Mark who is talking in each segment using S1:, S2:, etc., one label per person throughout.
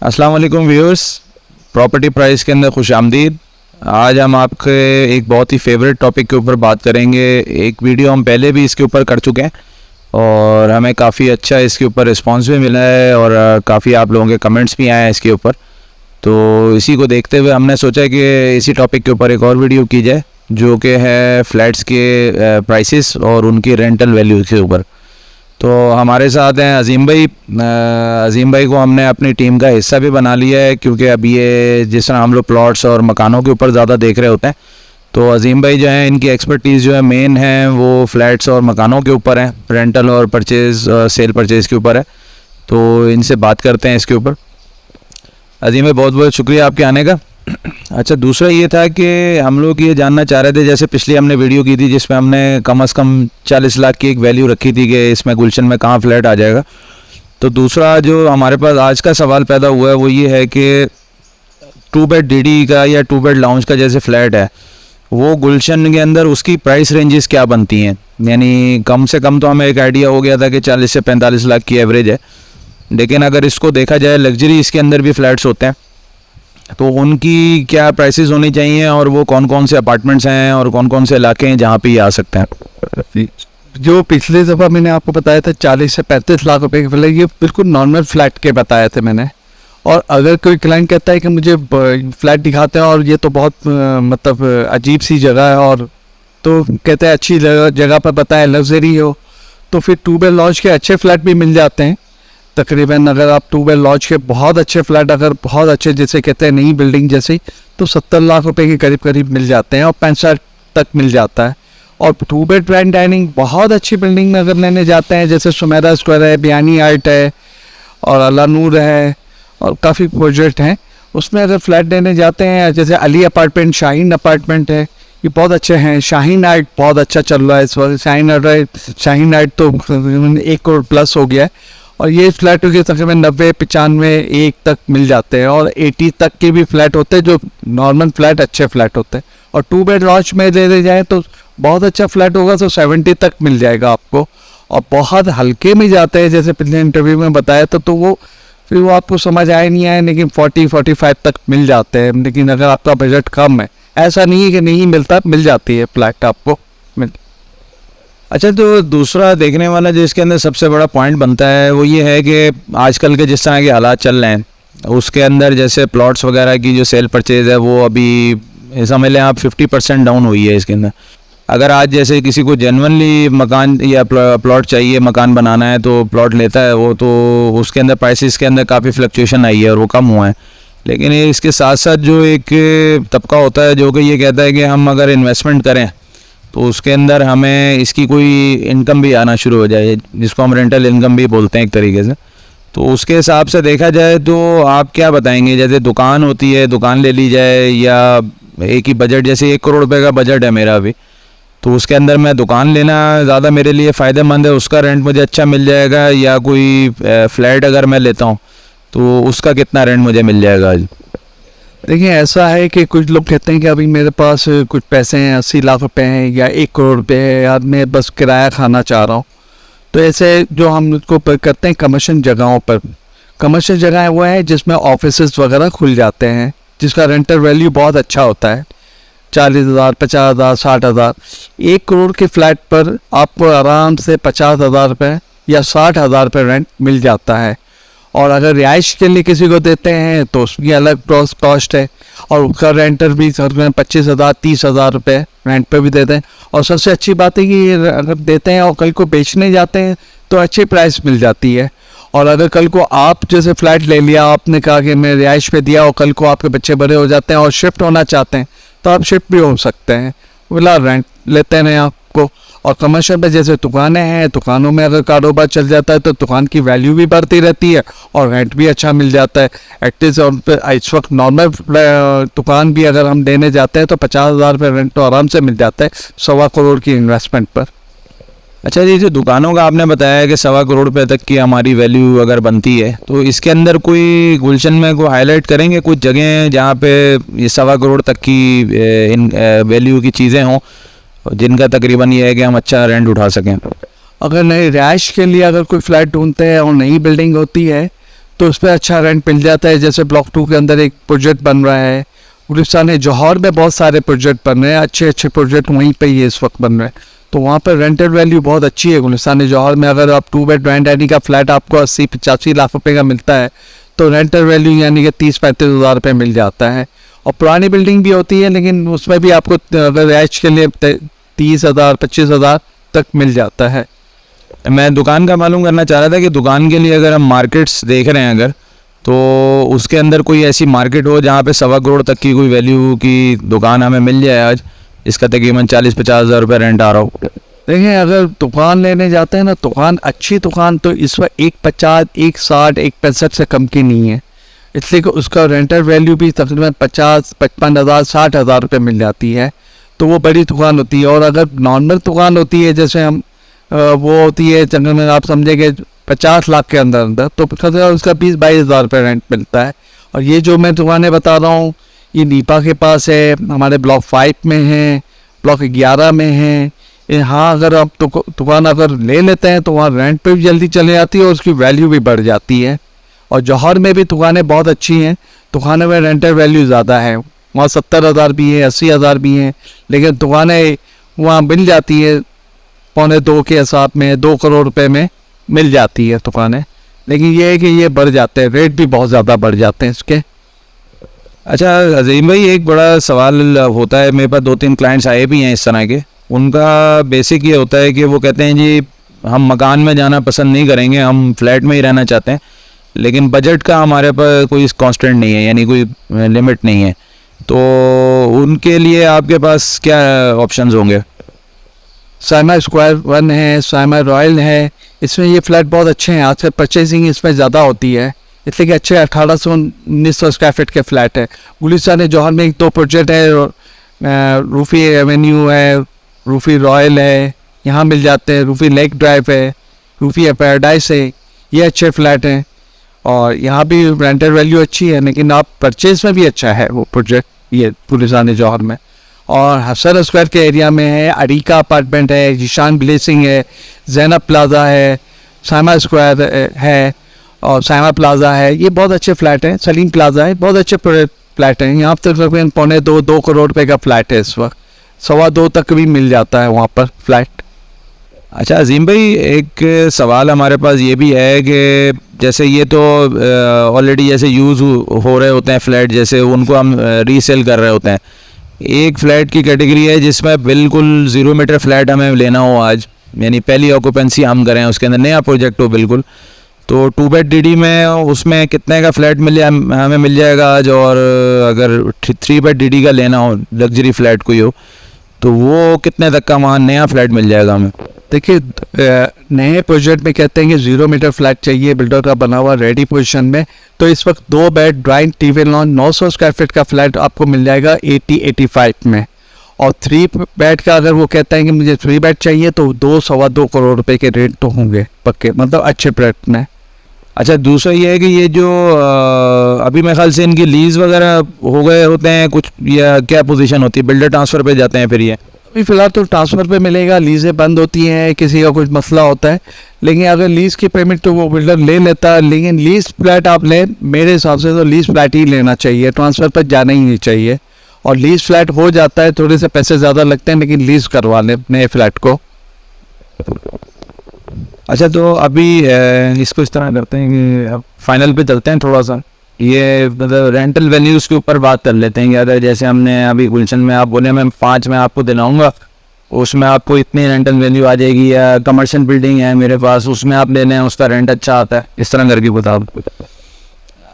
S1: अस्सलाम वालेकुम viewers, property price के अंदर खुश आमदीद। आज हम आपके एक बहुत ही फेवरेट टॉपिक के ऊपर बात करेंगे। एक वीडियो हम पहले भी इसके ऊपर कर चुके हैं और हमें काफ़ी अच्छा इसके ऊपर रिस्पांस भी मिला है और काफ़ी आप लोगों के कमेंट्स भी आए हैं इसके ऊपर। तो इसी को देखते हुए हमने सोचा कि इसी टॉपिक के ऊपर एक और वीडियो की जाए, जो कि है फ्लैट्स के प्राइसेस और उनकी रेंटल वैल्यू के ऊपर। तो हमारे साथ हैं अजीम भाई। अजीम भाई को हमने अपनी टीम का हिस्सा भी बना लिया है, क्योंकि अब ये जिस तरह हम लोग प्लॉट्स और मकानों के ऊपर ज़्यादा देख रहे होते हैं, तो अजीम भाई जो हैं इनकी एक्सपर्टीज़ जो है मेन है वो फ्लैट्स और मकानों के ऊपर है, रेंटल और परचेज़ सेल परचेज़ के ऊपर है। तो इनसे बात करते हैं इसके ऊपर। अजीम भाई बहुत बहुत शुक्रिया आपके आने का। अच्छा, दूसरा ये था कि हम लोग ये जानना चाह रहे थे, जैसे पिछली हमने वीडियो की थी जिसमें हमने कम से कम 40 लाख की एक वैल्यू रखी थी कि इसमें गुलशन में कहाँ फ्लैट आ जाएगा। तो दूसरा जो हमारे पास आज का सवाल पैदा हुआ है वो ये है कि 2 बेड डीडी का या 2 बेड लाउंज का जैसे फ्लैट है, वो गुलशन के अंदर उसकी प्राइस रेंजेस क्या बनती हैं। यानी कम से कम तो हमें एक आइडिया हो गया था कि 40 से 45 लाख की एवरेज है, लेकिन अगर इसको देखा जाए लग्जरी इसके अंदर भी फ्लैट्स होते हैं, तो उनकी क्या प्राइसेस होनी चाहिए और वो कौन कौन से अपार्टमेंट्स हैं और कौन कौन से इलाके हैं जहाँ पे ये आ सकते हैं।
S2: जो पिछले दफ़ा मैंने आपको बताया था 40 से 35 लाख रुपए के फ्लैट, ये बिल्कुल नॉर्मल फ्लैट के बताए थे मैंने। और अगर कोई क्लाइंट कहता है कि मुझे फ्लैट दिखाते हैं और ये तो बहुत मतलब अजीब सी जगह है, और तो कहते हैं अच्छी जगह पर बताएं, लग्जरी हो, तो फिर 2 बेड लॉज के अच्छे फ्लैट भी मिल जाते हैं। तकरीबन अगर आप 2 बेड लॉज के बहुत अच्छे फ्लैट, अगर बहुत अच्छे जैसे कहते हैं नई बिल्डिंग जैसी, तो 70 लाख रुपए के करीब करीब मिल जाते हैं और 65 तक मिल जाता है। और 2 बेड ग्रैंड डाइनिंग बहुत अच्छी बिल्डिंग में अगर लेने जाते हैं, जैसे सुमेरा स्क्वायर है, बियानी आर्ट है और अला नूर है और काफ़ी प्रोजेक्ट हैं, उसमें अगर फ्लैट लेने जाते हैं, जैसे अली अपार्टमेंट, शाहीन अपार्टमेंट है, ये बहुत अच्छे हैं। शाहीन आर्ट बहुत अच्छा चल रहा है इस वक्त। शाहीन आर्ट तो 1 करोड़ प्लस हो गया है, और ये फ्लैट के तकरीबन 90, 95, 1 तक मिल जाते हैं, और 80 तक के भी फ्लैट होते हैं जो नॉर्मल फ्लैट अच्छे फ्लैट होते हैं। और 2 बेड लॉज में ले जाए तो बहुत अच्छा फ्लैट होगा तो 70 तक मिल जाएगा आपको। और बहुत हल्के में जाते हैं, जैसे पिछले इंटरव्यू में बताया था, तो वो फिर वो आपको समझ आया नहीं आया, लेकिन 40-45 तक मिल जाते हैं। लेकिन अगर आपका बजट कम है, ऐसा नहीं है कि नहीं मिलता, मिल जाती है फ्लैट आपको मिल।
S1: अच्छा, तो दूसरा देखने वाला जो इसके अंदर सबसे बड़ा पॉइंट बनता है वो ये है कि आजकल के जिस तरह के हालात चल रहे हैं उसके अंदर जैसे प्लॉट्स वगैरह की जो सेल परचेज़ है वो अभी समझ लें आप 50% डाउन हुई है इसके अंदर। अगर आज जैसे किसी को जेन्युइनली मकान या प्लॉट चाहिए, मकान बनाना है, तो प्लॉट लेता है वो, तो उसके अंदर प्राइसेस के अंदर काफ़ी फ्लक्चुएशन आई है और वो कम हुआ है। लेकिन इसके साथ साथ जो एक तबका होता है जो कि ये कहता है कि हम अगर इन्वेस्टमेंट करें तो उसके अंदर हमें इसकी कोई इनकम भी आना शुरू हो जाए, जिसको हम रेंटल इनकम भी बोलते हैं एक तरीके से। तो उसके हिसाब से देखा जाए तो आप क्या बताएंगे, जैसे दुकान होती है, दुकान ले ली जाए, या एक ही बजट, जैसे 1 करोड़ रुपए का बजट है मेरा अभी, तो उसके अंदर मैं दुकान लेना ज़्यादा मेरे लिए फ़ायदेमंद है, उसका रेंट मुझे अच्छा मिल जाएगा, या कोई फ्लैट अगर मैं लेता हूँ तो उसका कितना रेंट मुझे मिल जाएगा आज।
S2: देखिए, ऐसा है कि कुछ लोग कहते हैं कि अभी मेरे पास कुछ पैसे हैं, 80 लाख रुपए हैं या 1 करोड़ रुपए है, यार मैं बस किराया खाना चाह रहा हूँ। तो ऐसे जो हम उसको करते हैं कमर्शियल जगहों पर, कमर्शियल जगह वो है जिसमें ऑफिसेज वगैरह खुल जाते हैं, जिसका रेंटल वैल्यू बहुत अच्छा होता है, 40,000, 50,000, 60,000। 1 करोड़ के फ्लैट पर आपको आराम से 50,000 रुपये या 60,000 रुपये रेंट मिल जाता है। और अगर रिहाइश के लिए किसी को देते हैं तो उसकी अलग कॉस्ट है, और उसका रेंटर भी 25,000, 30,000 रुपये रेंट पे भी देते हैं। और सबसे अच्छी बात है कि अगर देते हैं और कल को बेचने जाते हैं तो अच्छी प्राइस मिल जाती है। और अगर कल को आप जैसे फ्लैट ले लिया, आपने कहा कि मैं रिहाइश पे दिया, और कल को आपके बच्चे बड़े हो जाते हैं और शिफ्ट होना चाहते हैं, तो आप शिफ्ट भी हो सकते हैं, बोला रेंट लेते हैं आपको। और कमर्शियल में जैसे दुकानें हैं, दुकानों में अगर कारोबार चल जाता है तो दुकान की वैल्यू भी बढ़ती रहती है और रेंट भी अच्छा मिल जाता है। एटलीस्ट इस वक्त नॉर्मल दुकान भी अगर हम देने जाते हैं तो 50,000 रुपये रेंट तो आराम से मिल जाता है 1.25 करोड़ की इन्वेस्टमेंट पर।
S1: अच्छा जी, जो दुकानों का आपने बताया है कि 1.25 करोड़ रुपये तक की हमारी वैल्यू अगर बनती है, तो इसके अंदर कोई गुलशन में को हाईलाइट करेंगे कुछ जगह जहाँ पे ये 1.25 करोड़ तक की वैल्यू की चीज़ें हों, जिनका तकरीबन ये है कि हम अच्छा रेंट उठा सकें।
S2: अगर नई रिहाइश के लिए अगर कोई फ्लैट ढूंढते हैं और नई बिल्डिंग होती है तो उस पर अच्छा रेंट मिल जाता है। जैसे ब्लॉक 2 के अंदर एक प्रोजेक्ट बन रहा है, गुलिस्तान जौहर में बहुत सारे प्रोजेक्ट बन रहे हैं, अच्छे अच्छे प्रोजेक्ट वहीं पे ही इस वक्त बन रहे हैं। तो वहाँ पर रेंटल वैल्यू बहुत अच्छी है। गुलिस्तान जौहर में अगर आप 2 बेड ग्रैंड डाइनिंग का फ्लैट आपको 80-85 लाख रुपए का मिलता है, तो रेंटल वैल्यू यानी कि 30-35 हज़ार रुपये मिल जाता है। और पुरानी बिल्डिंग भी होती है, लेकिन उसमें भी आपको अगर रैच के लिए 30,000 25,000 तक मिल जाता है।
S1: मैं दुकान का मालूम करना चाह रहा था कि दुकान के लिए अगर हम मार्केट्स देख रहे हैं अगर, तो उसके अंदर कोई ऐसी मार्केट हो जहाँ पे 1.25 करोड़ तक की कोई वैल्यू की दुकान हमें मिल जाए आज, इसका तकरीबन 40-50 हज़ार रुपये रेंट आ रहा हो।
S2: देखिए, अगर दुकान लेने जाते हैं ना, दुकान अच्छी दुकान तो इस वक्त 1.50, 1.60, 1.65 से कम की नहीं है, इसलिए कि उसका रेंटल वैल्यू भी तकरीबन 50-55 हज़ार 60 हज़ार रुपये मिल जाती है। तो वो बड़ी दुकान होती है। और अगर नॉर्मल दुकान होती है, जैसे हम वो होती है जंगल में, आप समझेंगे 50 लाख के अंदर अंदर, तो उसका 20-22 हज़ार रुपये रेंट मिलता है। और ये जो मैं दुकानें बता रहा हूँ, ये नीपा के पास है, हमारे ब्लॉक 5 में है, ब्लॉक 11 में है। हाँ, अगर आप दुकान अगर ले लेते हैं तो वहाँ रेंट पे भी जल्दी चले जाती है और उसकी वैल्यू भी बढ़ जाती है। और जौहर में भी दुकानें बहुत अच्छी हैं, दुकानों में रेंटल वैल्यू ज़्यादा है, वहाँ 70 हज़ार भी है, 80 हज़ार भी हैं, लेकिन दुकानें वहाँ मिल जाती है 1.25 के हिसाब में, 2 करोड़ रुपए में मिल जाती है दुकानें। लेकिन ये है कि ये बढ़ जाते हैं, रेट भी बहुत ज़्यादा बढ़ जाते हैं इसके।
S1: अच्छा अजीम भाई, एक बड़ा सवाल होता है, मेरे पास 2-3 क्लाइंट्स आए भी हैं इस तरह के। उनका बेसिक ये होता है कि वो कहते हैं जी हम मकान में जाना पसंद नहीं करेंगे, हम फ्लैट में ही रहना चाहते हैं, लेकिन बजट का हमारे पास कोई कांस्टेंट नहीं है, यानी कोई लिमिट नहीं है। तो उनके लिए आपके पास क्या ऑप्शंस होंगे?
S2: साइमा स्क्वायर 1 है, साइमा रॉयल है, इसमें ये फ्लैट बहुत अच्छे हैं। आजकल परचेजिंग इसमें ज़्यादा होती है, इसलिए कि अच्छे 1800-1900 स्क्वायर फीट के फ्लैट है। गुलिस्तान जौहर में 1-2 प्रोजेक्ट है, रूफी एवेन्यू है, रूफी रॉयल है, यहाँ मिल जाते हैं, रूफी लेक ड्राइव है, रूफी पैराडाइज है, ये अच्छे फ्लैट हैं। और यहाँ भी रेंटल वैल्यू अच्छी है, लेकिन आप परचेज में भी अच्छा है वो प्रोजेक्ट, ये गुलिस्तान जौहर में। और हसन स्क्वायर के एरिया में है, अरीका अपार्टमेंट है, जीशान ब्लेसिंग है, जैनब प्लाजा है, साइमा स्क्वायर है और साइमा प्लाजा है। ये बहुत अच्छे फ्लैट हैं। सलीम प्लाजा है, बहुत अच्छे फ्लैट हैं। यहाँ पर तकरीबन 1.25-2 करोड़ रुपए का फ्लैट है इस वक्त, 2.25 तक भी मिल जाता है वहाँ पर फ्लैट।
S1: अच्छा अजीम भाई, एक सवाल हमारे पास ये भी है कि जैसे ये तो ऑलरेडी जैसे यूज़ हो रहे होते हैं फ्लैट, जैसे उनको हम रीसेल कर रहे होते हैं। एक फ़्लैट की कैटेगरी है जिसमें बिल्कुल 0 मीटर फ्लैट हमें लेना हो आज, यानी पहली ऑक्यूपेंसी हम करें, उसके अंदर नया प्रोजेक्ट हो बिल्कुल, तो 2 बेड डीडी में उसमें कितने का फ्लैट हमें मिल जाएगा आज? और अगर 3 बेड डीडी का लेना हो, लग्जरी फ्लैट कोई हो, तो वो कितने तक का वहाँ नया फ्लैट मिल जाएगा हमें?
S2: देखिए, नए प्रोजेक्ट में कहते हैं कि 0 मीटर फ्लैट चाहिए, बिल्डर का बना हुआ रेडी पोजीशन में, तो इस वक्त 2 bed drawing TV lawn 900 square feet का फ्लैट आपको मिल जाएगा 80-85 में। और 3 बेड का अगर वो कहता है कि मुझे 3 बेड चाहिए, तो 2-2.25 करोड़ रुपए के रेट तो होंगे पक्के, मतलब अच्छे प्रोजेक्ट में।
S1: अच्छा, दूसरा ये है कि ये जो अभी मेरे ख्याल से इनकी लीज वगैरह हो गए होते हैं कुछ, या क्या पोजीशन होती है? बिल्डर ट्रांसफ़र पे जाते हैं फिर ये?
S2: अभी फ़िलहाल तो ट्रांसफ़र पे मिलेगा, लीज़ें बंद होती हैं, किसी का कुछ मसला होता है, लेकिन अगर लीज़ की पेमेंट तो वो बिल्डर ले लेता है। लेकिन लीज़ फ्लैट आप लें, मेरे हिसाब से तो लीज़ फ्लैट ही लेना चाहिए, ट्रांसफ़र पर जाना ही नहीं चाहिए। और लीज़ फ्लैट हो जाता है, थोड़े से पैसे ज़्यादा लगते हैं, लेकिन लीज़ करवा लें नए फ्लैट को।
S1: अच्छा, तो अभी इसको इस तरह करते हैं कि अब फाइनल पे चलते हैं थोड़ा सा, ये मतलब रेंटल वैल्यूज़ के ऊपर बात कर लेते हैं कि अगर जैसे हमने अभी गुलशन में आप बोले मैं 5 में आपको दिलाऊंगा, उसमें आपको इतनी रेंटल वैल्यू आ जाएगी, या कमर्शियल बिल्डिंग है मेरे पास उसमें आप ले लें, उसका रेंट अच्छा आता है, इस तरह करके बताओ।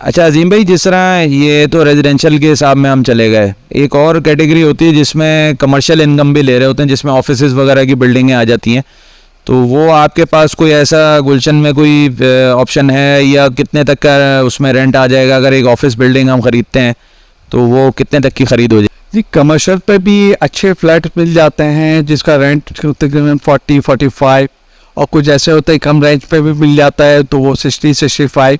S1: अच्छा अजीम भाई, जिस तरह ये तो रेजिडेंशियल के हिसाब में हम चले गए, एक और कैटेगरी होती है जिसमें कमर्शियल इनकम भी ले रहे होते हैं, जिसमें ऑफिसेज वगैरह की बिल्डिंगें आ जाती हैं, तो वो आपके पास कोई ऐसा गुलशन में कोई ऑप्शन है, या कितने तक का उसमें रेंट आ जाएगा? अगर एक ऑफिस बिल्डिंग हम ख़रीदते हैं तो वो कितने तक की ख़रीद हो जाएगी?
S2: जी, कमर्शियल पे भी अच्छे फ्लैट मिल जाते हैं जिसका रेंट तकरीबन 40-45, और कुछ ऐसे होते हैं कम रेंज पे भी मिल जाता है, तो वो 60-65।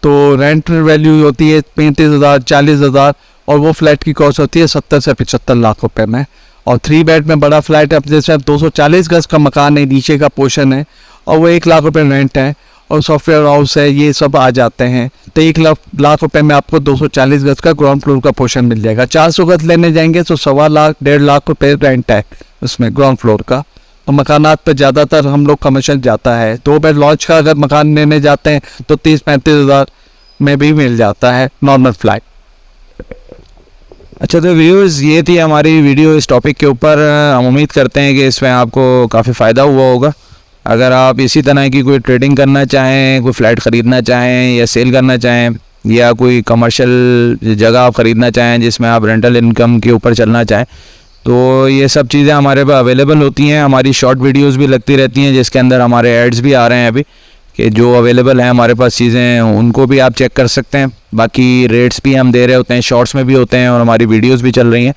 S2: तो रेंट वैल्यू होती है 35,000-40,000, और वो फ्लैट की कॉस्ट होती है 70 से 75 लाख रुपए में। और 3 बेड में बड़ा फ्लैट है, जैसे 240 गज का मकान है, नीचे का पोर्शन है, और वो 1 लाख रुपए रेंट है, और सॉफ्टवेयर हाउस है, ये सब आ जाते हैं। तो 1 लाख रुपए में आपको 240 गज का ग्राउंड फ्लोर का पोर्शन मिल जाएगा। 400 गज लेने जाएंगे तो 1.25 लाख 1.5 लाख रुपए रेंट है उसमें ग्राउंड फ्लोर का। और मकानात पे ज़्यादातर हम लोग कमर्शियल जाता है। 2 बेड लॉज का अगर मकान लेने जाते हैं तो 30-35 हज़ार में भी मिल जाता है नॉर्मल फ्लैट।
S1: अच्छा, तो व्यूअर्स, ये थी हमारी वीडियो इस टॉपिक के ऊपर। हम उम्मीद करते हैं कि इसमें आपको काफ़ी फ़ायदा हुआ होगा। अगर आप इसी तरह की कोई ट्रेडिंग करना चाहें, कोई फ्लैट ख़रीदना चाहें या सेल करना चाहें, या कोई कमर्शियल जगह आप ख़रीदना चाहें जिसमें आप रेंटल इनकम के ऊपर चलना चाहें, तो ये सब चीज़ें हमारे पास अवेलेबल होती हैं। हमारी शॉर्ट वीडियोस भी लगती रहती हैं जिसके अंदर हमारे एड्स भी आ रहे हैं अभी, कि जो अवेलेबल हैं हमारे पास चीज़ें, उनको भी आप चेक कर सकते हैं। बाकी रेट्स भी हम दे रहे होते हैं, शॉर्ट्स में भी होते हैं, और हमारी वीडियोस भी चल रही हैं।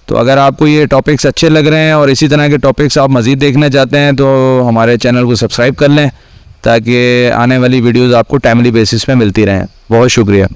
S1: तो अगर आपको ये टॉपिक्स अच्छे लग रहे हैं और इसी तरह के टॉपिक्स आप मज़ीद देखना चाहते हैं, तो हमारे चैनल को सब्सक्राइब कर लें ताकि आने वाली वीडियोज़ आपको टाइमली बेसिस पे मिलती रहें। बहुत शुक्रिया।